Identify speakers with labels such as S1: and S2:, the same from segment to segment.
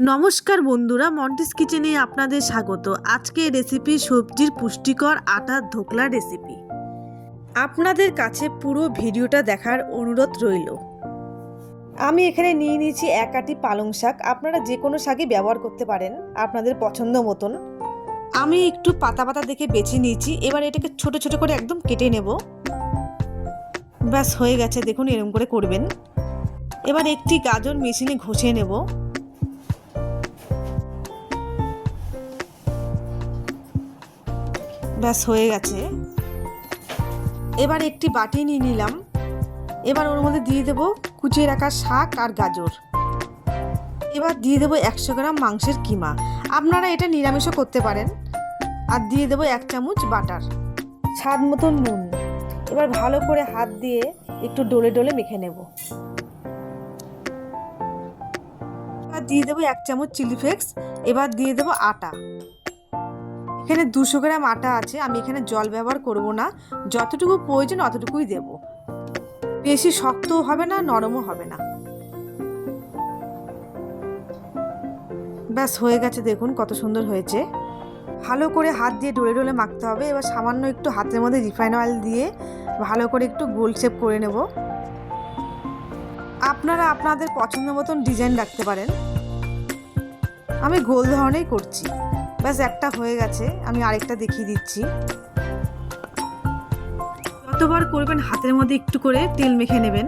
S1: নমস্কার বন্ধুরা, মন্টিস কিচেনে আপনাদের স্বাগত। আজকে রেসিপি সবজির পুষ্টিকর আটার ধোকলা রেসিপি। আপনাদের কাছে পুরো ভিডিওটা দেখার অনুরোধ রইল। আমি এখানে নিয়ে নিয়েছি এক আটি পালং শাক। আপনারা যে কোনো শাকই ব্যবহার করতে পারেন আপনাদের পছন্দ মতন। আমি একটু পাতা পাতা দেখে বেছে নিয়েছি। এবার এটাকে ছোট ছোট করে একদম কেটে নেব। ব্যাস হয়ে গেছে, দেখুন এরকম করে করবেন। এবার একটি গাজর মেশিনে ঘষে নেব। ব্যাস হয়ে গেছে। এবার একটি বাটি নিয়ে নিলাম। এবার ওর মধ্যে দিয়ে দেবো কুচিয়ে রাখা শাক আর গাজর। এবার দিয়ে দেবো 100 গ্রাম মাংসের কিমা। আপনারা এটা নিরামিষও করতে পারেন। আর দিয়ে দেবো 1 চামচ বাটার, স্বাদ মতন নুন। এবার ভালো করে হাত দিয়ে একটু ডলে ডলে মেখে নেব। এবার দিয়ে দেবো 1 চামচ চিলি ফ্লেক্স। এবার দিয়ে দেবো আটা। এখানে 200 গ্রাম আটা আছে। আমি এখানে জল ব্যবহার করব না, যতটুকু প্রয়োজন অতটুকুই দেব। বেশি শক্তও হবে না, নরমও হবে না। ব্যাস হয়ে গেছে, দেখুন কত সুন্দর হয়েছে। ভালো করে হাত দিয়ে ডলে ডলে মাখতে হবে। এবার সামান্য একটু হাতের মধ্যে রিফাইন অয়েল দিয়ে ভালো করে একটু গোল শেপ করে নেব। আপনারা আপনাদের পছন্দ মতন ডিজাইন রাখতে পারেন। আমি গোল ধরনেরই করছি। ব্যাস একটা হয়ে গেছে, আমি আরেকটা দেখিয়ে দিচ্ছি। যতবার করবেন হাতের মধ্যে একটু করে তেল মেখে নেবেন।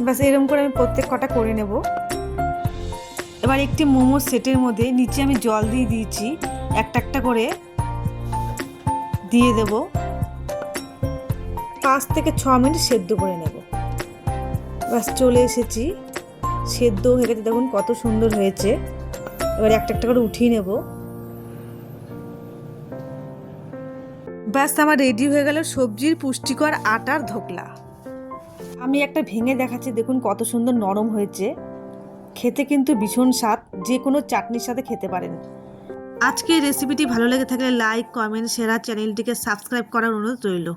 S1: ব্যাস এরকম করে আমি প্রত্যেক কটা করে নেব। এবার একটি মোমো সেটের মধ্যে নিচে আমি জল দিয়ে দিয়েছি। একটা একটা করে দিয়ে দেব। 5 থেকে 6 মিনিট সেদ্ধ করে নেব। ব্যাস চলে এসেছি, সেদ্ধ হয়ে গেছে, দেখুন কত সুন্দর হয়েছে। এবার একটা একটা করে উঠিয়ে নেব। ব্যাস আমার রেডি হয়ে গেল সবজির পুষ্টিকর আটার ধোকলা। আমি একটা ভেঙে দেখাচ্ছি, দেখুন কত সুন্দর নরম হয়েছে। খেতে কিন্তু ভীষণ স্বাদ, যে কোনো চাটনির সাথে খেতে পারেন। আজকে রেসিপিটি ভালো লেগে থাকলে লাইক, কমেন্ট, শেয়ার, চ্যানেলটিকে সাবস্ক্রাইব করার অনুরোধ রইল।